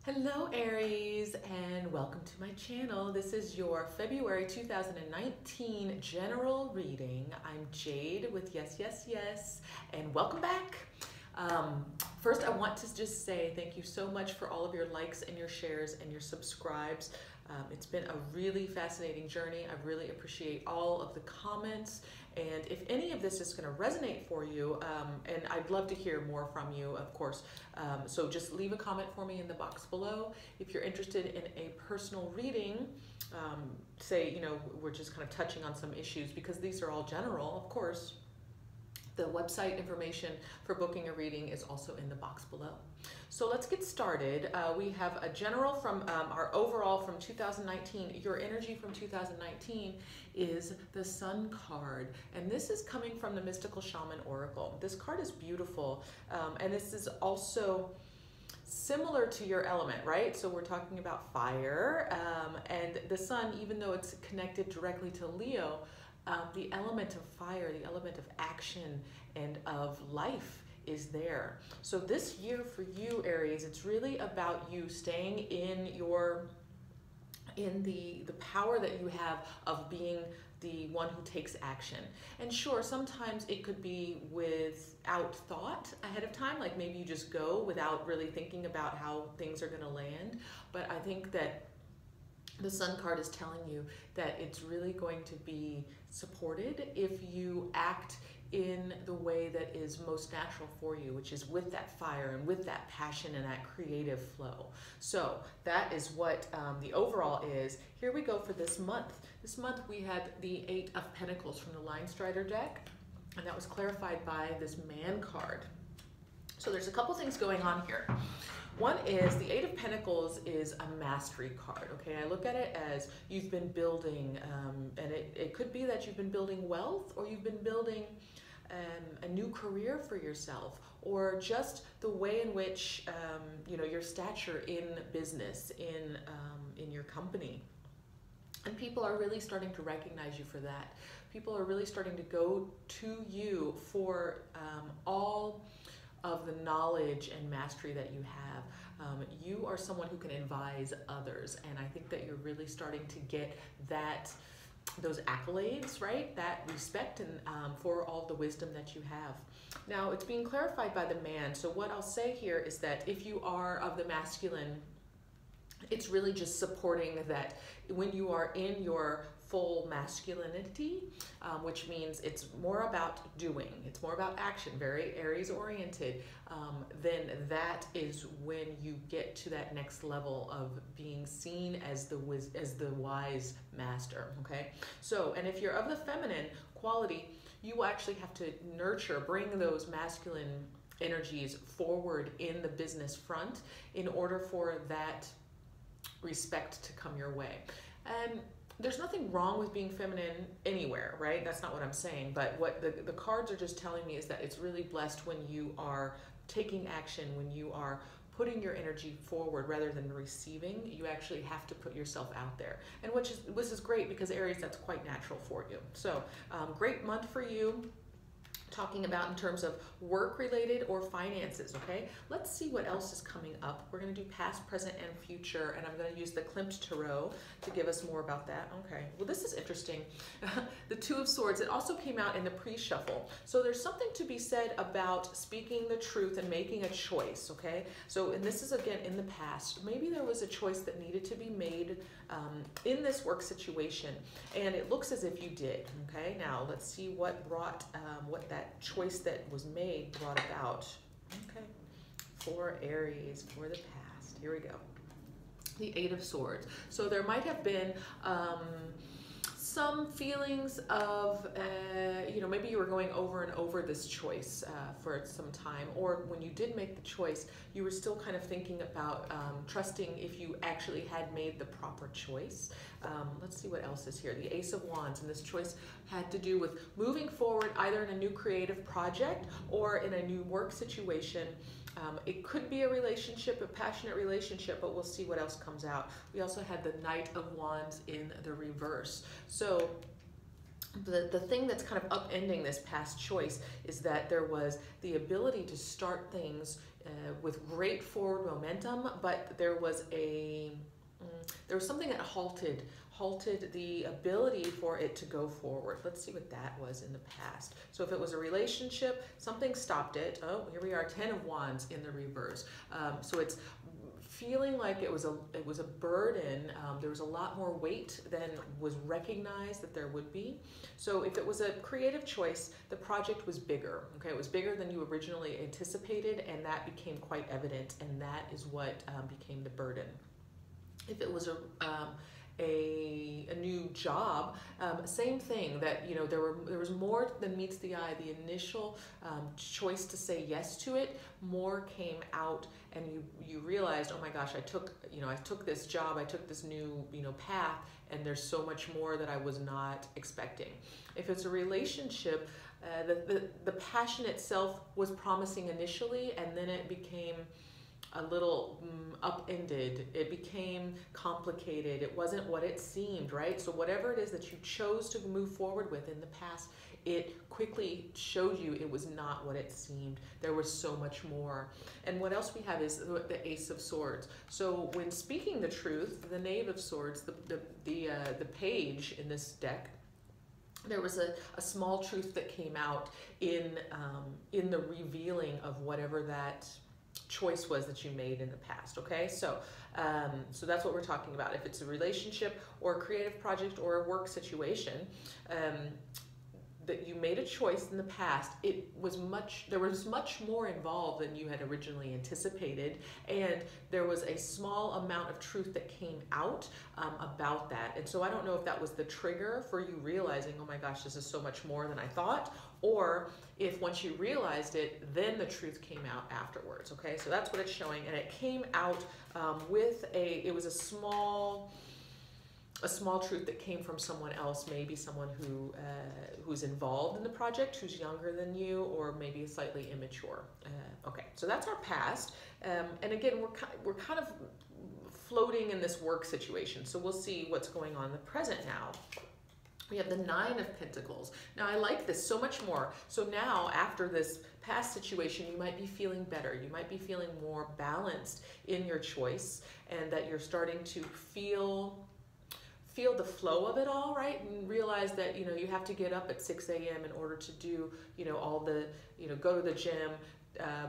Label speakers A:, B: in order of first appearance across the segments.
A: Hello Aries and welcome to my channel. This is your February 2019 general reading. I'm Jade with yesYesYes and welcome back. First I want to just say thank you so much for all of your likes and your shares and your subscribes. It's been a really fascinating journey. I really appreciate all of the comments, and if any of this is going to resonate for you, and I'd love to hear more from you, of course, so just leave a comment for me in the box below. If you're interested in a personal reading, say, we're just kind of touching on some issues, because these are all general, of course. The website information for booking a reading is also in the box below. So let's get started. We have a general from our overall from 2019. Your energy from 2019 is the Sun card. And this is coming from the Mystical Shaman Oracle. This card is beautiful. And this is also similar to your element, right? So we're talking about fire. And the Sun, even though it's connected directly to Leo, the element of fire, the element of action and of life is there. So this year for you, Aries, it's really about you staying in the power that you have of being the one who takes action. And sure, sometimes it could be without thought ahead of time, like maybe you just go without really thinking about how things are going to land. But I think that the Sun card is telling you that it's really going to be supported if you act in the way that is most natural for you, which is with that fire and with that passion and that creative flow. So that is what the overall is. Here we go for this month. This month we had the 8 of Pentacles from the Line Strider deck, and that was clarified by this Man card. So there's a couple things going on here. One is the 8 of Pentacles is a mastery card, okay? I look at it as you've been building, and it could be that you've been building wealth, or you've been building a new career for yourself, or just the way in which, your stature in business, in your company. And people are really starting to recognize you for that. People are really starting to go to you for all of the knowledge and mastery that you have. You are someone who can advise others, and I think that you're really starting to get those accolades, right? That respect and for all the wisdom that you have. Now, it's being clarified by the Man. So what I'll say here is that if you are of the masculine, it's really just supporting that when you are in your full masculinity, which means it's more about doing, it's more about action, very Aries oriented, then that is when you get to that next level of being seen as the wise master, okay? So, and if you're of the feminine quality, you will actually have to bring those masculine energies forward in the business front in order for that respect to come your way. And there's nothing wrong with being feminine anywhere, right? That's not what I'm saying. But what the cards are just telling me is that it's really blessed when you are taking action, when you are putting your energy forward rather than receiving. You actually have to put yourself out there. And which is great, because Aries, that's quite natural for you. So great month for you. Talking about in terms of work related or finances, okay? Let's see what else is coming up. We're going to do past, present, and future, and I'm going to use the Klimt Tarot to give us more about that. Okay, well, this is interesting. The 2 of Swords, it also came out in the pre-shuffle. So there's something to be said about speaking the truth and making a choice, okay? So, and this is again in the past. Maybe there was a choice that needed to be made in this work situation, and it looks as if you did, okay? Now, let's see what brought, what that choice that was made brought about. Okay, for Aries, for the past. Here we go. The 8 of Swords. So there might have been some feelings of, maybe you were going over and over this choice for some time, or when you did make the choice, you were still kind of thinking about trusting if you actually had made the proper choice. Let's see what else is here. The Ace of Wands, and this choice had to do with moving forward either in a new creative project or in a new work situation. It could be a relationship, a passionate relationship, but we'll see what else comes out. We also had the Knight of Wands in the reverse. So the thing that's kind of upending this past choice is that there was the ability to start things with great forward momentum, but there was something that halted the ability for it to go forward. Let's see what that was in the past. So if it was a relationship, something stopped it. Oh, here we are, 10 of Wands in the reverse. So it's feeling like it was a burden. There was a lot more weight than was recognized that there would be. So if it was a creative choice, the project was bigger. Okay, it was bigger than you originally anticipated, and that became quite evident, and that is what became the burden. If it was a new job, same thing, that there was more than meets the eye. The initial choice to say yes to it, more came out, and you realized, oh my gosh, I took this job, I took this new path, and there's so much more that I was not expecting. If it's a relationship, the passion itself was promising initially, and then it became a little upended. It became complicated. It wasn't what it seemed, right? So whatever it is that you chose to move forward with in the past, it quickly showed you it was not what it seemed. There was so much more. And what else we have is the Ace of Swords. So when speaking the truth, the Knave of Swords, the page in this deck, there was a small truth that came out in the revealing of whatever that choice was that you made in the past. Okay, so that's what we're talking about. If it's a relationship or a creative project or a work situation, that you made a choice in the past, there was much more involved than you had originally anticipated, and there was a small amount of truth that came out about that. And so I don't know if that was the trigger for you realizing, oh my gosh, this is so much more than I thought, or if once you realized it, then the truth came out afterwards. Okay, so that's what it's showing, and it came out it was a small truth that came from someone else, maybe someone who's involved in the project, who's younger than you, or maybe slightly immature. Okay, so that's our past, and again, we're kind of floating in this work situation. So we'll see what's going on in the present now. We have the Nine of Pentacles. Now I like this so much more. So now after this past situation, you might be feeling better. You might be feeling more balanced in your choice, and that you're starting to feel the flow of it all, right? And realize that, you have to get up at 6 a.m. in order to do, all the, go to the gym,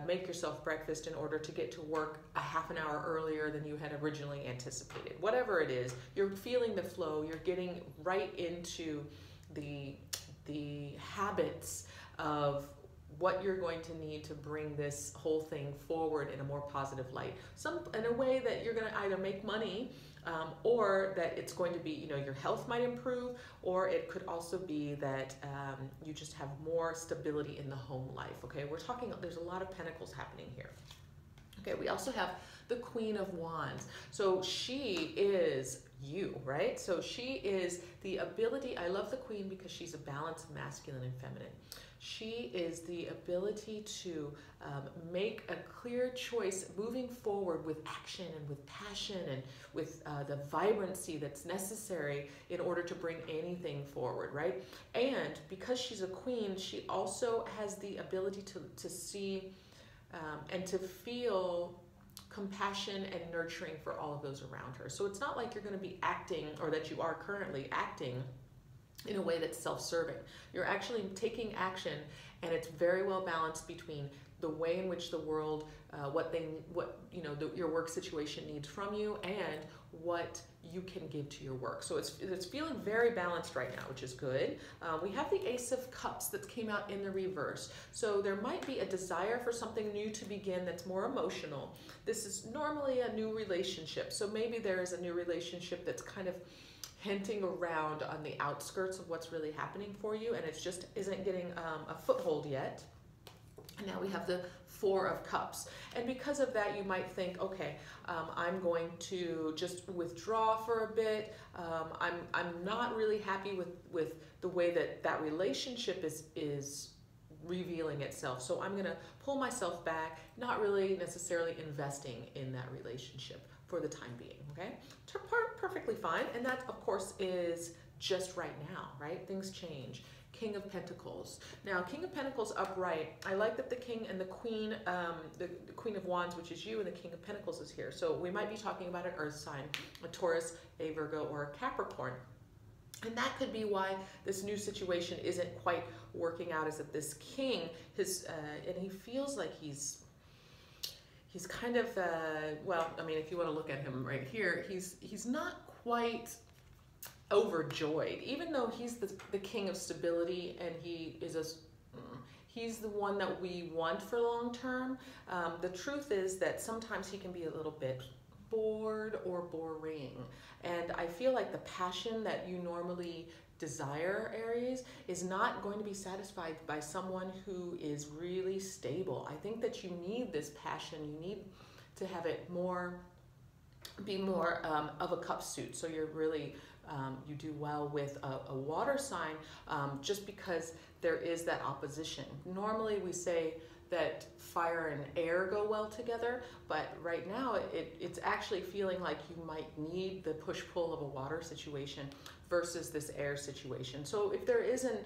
A: make yourself breakfast in order to get to work a half an hour earlier than you had originally anticipated. Whatever it is, you're feeling the flow, you're getting right into the habits of what you're going to need to bring this whole thing forward in a more positive light. In a way that you're going to either make money, or that it's going to be, your health might improve, or it could also be that you just have more stability in the home life. Okay, there's a lot of pentacles happening here. Okay, we also have the Queen of Wands. So she is you, right? So she is the ability, I love the Queen because she's a balance of masculine and feminine. She is the ability to make a clear choice moving forward with action and with passion and with the vibrancy that's necessary in order to bring anything forward, right? And because she's a queen, she also has the ability to see and to feel compassion and nurturing for all of those around her. So it's not like you're going to be acting, or that you are currently acting, in a way that's self-serving. You're actually taking action, and it's very well balanced between the way in which the world, your work situation needs from you, and what you can give to your work. So it's feeling very balanced right now, which is good. We have the Ace of Cups that came out in the reverse. So there might be a desire for something new to begin that's more emotional. This is normally a new relationship. So maybe there is a new relationship that's kind of hinting around on the outskirts of what's really happening for you, and it just isn't getting a foothold yet. And now we have the Four of Cups, and because of that, you might think, okay, I'm going to just withdraw for a bit. I'm not really happy with the way that relationship is revealing itself. So I'm going to pull myself back, not really necessarily investing in that relationship for the time being, okay? Perfectly fine. And that, of course, is just right now, right? Things change. King of Pentacles. Now, King of Pentacles upright. I like that the King and the Queen, the Queen of Wands, which is you, and the King of Pentacles is here. So we might be talking about an earth sign, a Taurus, a Virgo, or a Capricorn. And that could be why this new situation isn't quite working out, is that this King, and he feels like he's kind of, well, I mean, if you want to look at him right here, he's not quite overjoyed, even though he's the king of stability, and he's the one that we want for long term. The truth is that sometimes he can be a little bit bored or boring, and I feel like the passion that you normally desire, Aries, is not going to be satisfied by someone who is really stable. I think that you need this passion. You need to have it be more of a cup suit, so you're really you do well with a water sign, just because there is that opposition. Normally we say that fire and air go well together, but right now it's actually feeling like you might need the push-pull of a water situation versus this air situation. So if there isn't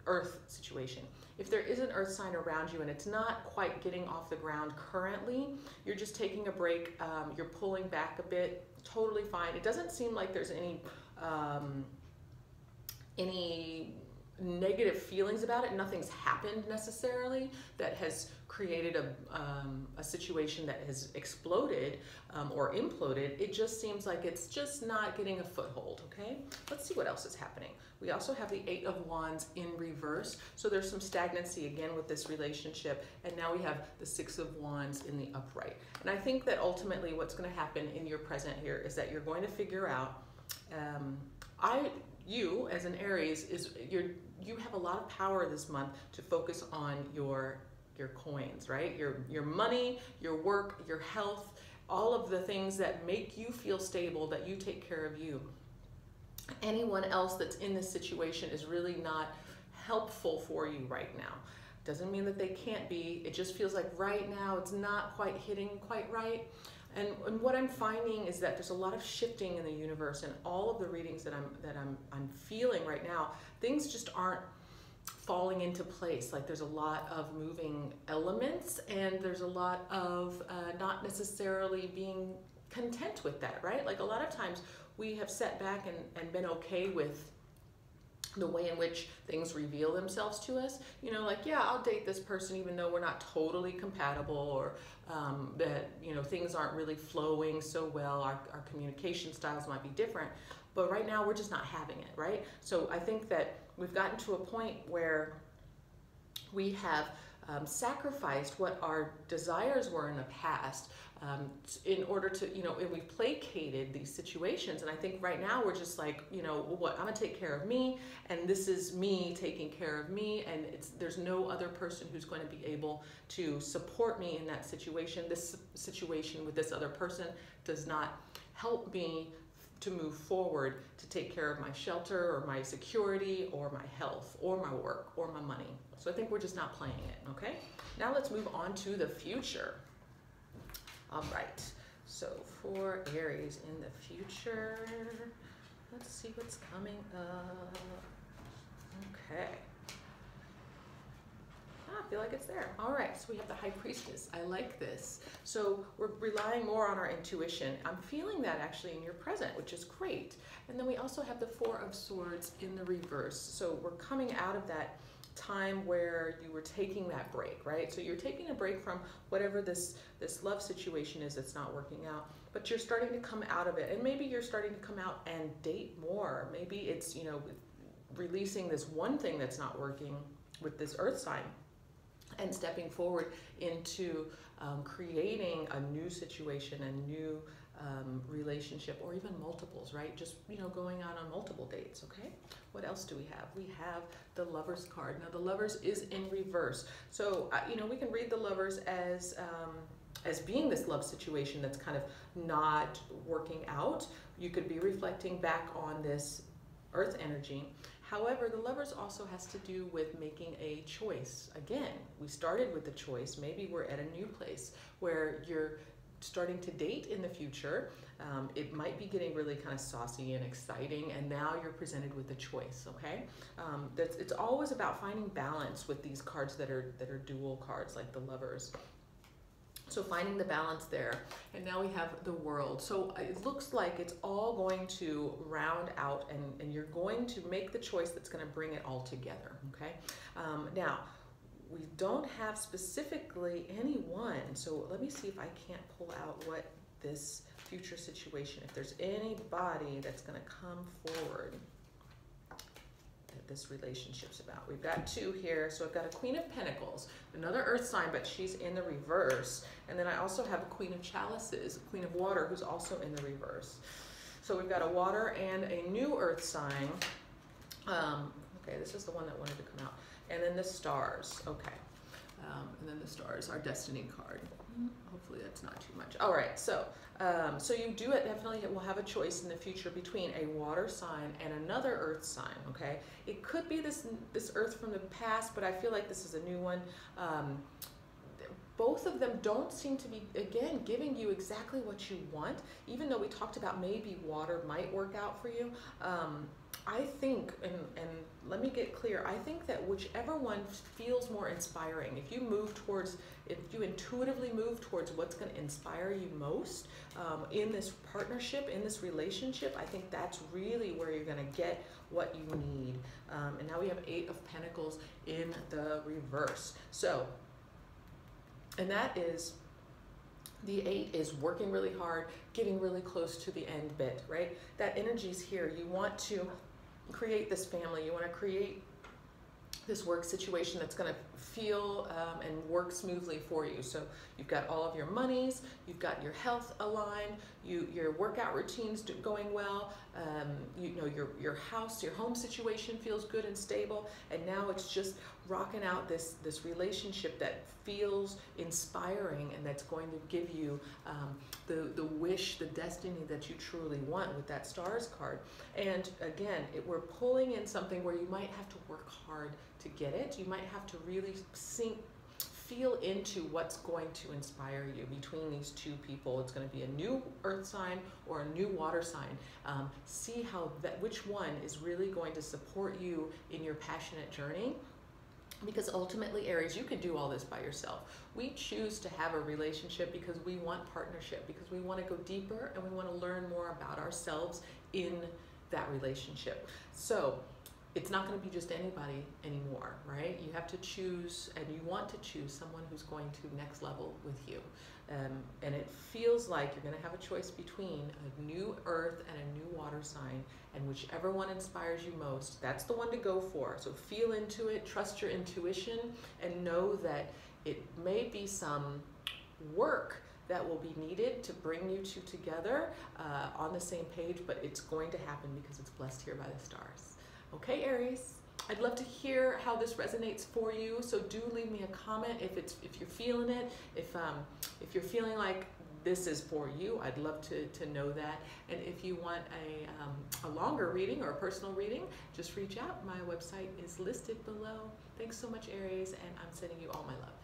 A: earth situation, if there is an earth sign around you and it's not quite getting off the ground currently, you're just taking a break, you're pulling back a bit, totally fine. It doesn't seem like there's any negative feelings about it. Nothing's happened necessarily that has created a situation that has exploded or imploded. It just seems like it's just not getting a foothold, okay? Let's see what else is happening. We also have the Eight of Wands in reverse. So there's some stagnancy again with this relationship. And now we have the Six of Wands in the upright. And I think that ultimately what's going to happen in your present here is that you're going to figure out, you as an Aries, you have a lot of power this month to focus on your coins, right? Your money, your work, your health, all of the things that make you feel stable, that you take care of you. Anyone else that's in this situation is really not helpful for you right now. Doesn't mean that they can't be. It just feels like right now it's not quite hitting quite right. And what I'm finding is that there's a lot of shifting in the universe, and all of the readings that I'm feeling right now, things just aren't falling into place. Like there's a lot of moving elements, and there's a lot of not necessarily being content with that, right? Like a lot of times we have sat back and been okay with the way in which things reveal themselves to us. You know, like, yeah, I'll date this person even though we're not totally compatible, or that, you know, things aren't really flowing so well. Our communication styles might be different, but right now we're just not having it, right? So I think that we've gotten to a point where we have sacrificed what our desires were in the past in order to, you know, and we've placated these situations. And I think right now we're just like, you know, what, I'm gonna take care of me, and this is me taking care of me, and there's no other person who's going to be able to support me in that situation. This situation with this other person does not help me to move forward, to take care of my shelter or my security or my health or my work or my money. So I think we're just not playing it, okay? Now let's move on to the future. All right, so for Aries in the future, let's see what's coming up. Okay. I feel like it's there. All right, so we have the High Priestess. I like this. So we're relying more on our intuition. I'm feeling that actually in your present, which is great. And then we also have the Four of Swords in the reverse. So we're coming out of that time where you were taking that break, right? So you're taking a break from whatever this love situation is that's not working out, but you're starting to come out of it. And maybe you're starting to come out and date more. Maybe it's, you know, releasing this one thing that's not working with this earth sign and stepping forward into creating a new situation, a new relationship, or even multiples, right? Just, you know, going out on multiple dates, okay? What else do we have? We have the Lovers card. Now, the Lovers is in reverse. So, you know, we can read the Lovers as being this love situation that's kind of not working out. You could be reflecting back on this earth energy. However, the Lovers also has to do with making a choice. Again, we started with the choice. Maybe we're at a new place where you're starting to date in the future. It might be getting really kind of saucy and exciting, and now you're presented with a choice, okay? It's always about finding balance with these cards that are dual cards, like the Lovers. So finding the balance there. And now we have the World. So it looks like it's all going to round out, and you're going to make the choice that's going to bring it all together, okay? Now, we don't have specifically anyone, so let me see if I can't pull out what this future situation, if there's anybody that's going to come forward that this relationship's about. We've got two here, so I've got a Queen of Pentacles, another Earth sign, but she's in the reverse, and then I also have a Queen of Chalices, Queen of Water, who's also in the reverse. So we've got a Water and a new Earth sign. Okay, this is the one that wanted to come out. And then the Stars, okay. And then the Stars, our Destiny card. Hopefully that's not too much. All right, so you definitely will have a choice in the future between a water sign and another earth sign, okay? It could be this earth from the past, but I feel like this is a new one. Both of them don't seem to be, again, giving you exactly what you want, even though we talked about maybe water might work out for you. I think, and let me get clear, I think that whichever one feels more inspiring, if you intuitively move towards what's going to inspire you most in this partnership, in this relationship, I think that's really where you're going to get what you need. And now we have 8 of Pentacles in the reverse. So, and that is, the 8 is working really hard, getting really close to the end bit, right? That energy's here. You want to create this family. You want to create this work situation that's going to feel and work smoothly for you. So you've got all of your monies, you've got your health aligned, your workout routines going well, you know, your house, your home situation feels good and stable, and now it's just rocking out this relationship that feels inspiring and that's going to give you the wish, the destiny that you truly want with that Stars card. And again, we're pulling in something where you might have to work hard to get it. You might have to really feel into what's going to inspire you between these two people. It's going to be a new earth sign or a new water sign. See which one is really going to support you in your passionate journey. Because ultimately, Aries, you can do all this by yourself. We choose to have a relationship because we want partnership, because we want to go deeper and we want to learn more about ourselves in that relationship. So it's not going to be just anybody anymore, right? You have to choose, and you want to choose someone who's going to next level with you. And it feels like you're going to have a choice between a new earth and a new water sign, and whichever one inspires you most, that's the one to go for. So feel into it, trust your intuition, and know that it may be some work that will be needed to bring you two together on the same page, but it's going to happen because it's blessed here by the stars. Okay, Aries, I'd love to hear how this resonates for you. So do leave me a comment if you're feeling it. If you're feeling like this is for you, I'd love to know that. And if you want a longer reading or a personal reading, just reach out. My website is listed below. Thanks so much, Aries, and I'm sending you all my love.